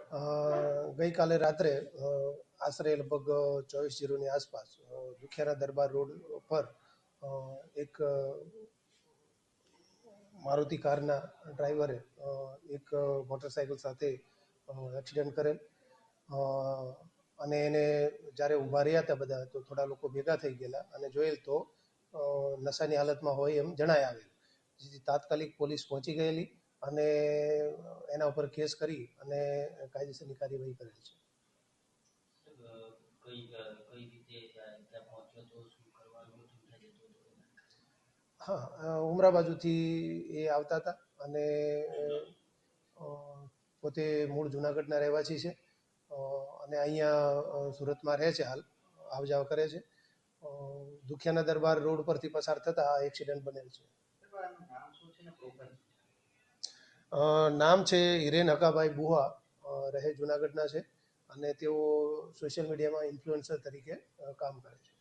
ગઈકાલે રાત્રે આશરે લગભગ 24:00ની આસપાસ દુખિયાના દરબાર રોડ પર એક મારુતિ કારના ડ્રાઈવરે એક મોટરસાઇકલ સાથે એક્સિડન્ટ કરેલ અને એને જ્યારે ઊભા રહ્યા હતા બધા તો થોડા લોકો ભેગા થઈ ગયેલા અને જોયેલ તો નશાની હાલતમાં હોય એમ જણાય આવેલ, જેથી તાત્કાલિક પોલીસ પહોંચી ગયેલી અને એના ઉપર કેસ કરી અને કાયદેસરની કાર્યવાહી કરેલ છે. હા, ઉમરા બાજુથી એ આવતા હતા અને પોતે મૂળ જુનાગઢના રહેવાસી છે અને અહીંયા સુરતમાં રહે છે, હાલ આવ જાવ કરે છે. દુખિયાના દરબાર રોડ પરથી પસાર થતા આ એક્સિડન્ટ બનેલ છે. નામ છે હિરેન હકાભાઈ બુહા, રહે જુનાગઢના છે અને તેઓ સોશિયલ મીડિયામાં ઇન્ફ્લુએન્સર તરીકે કામ કરે છે.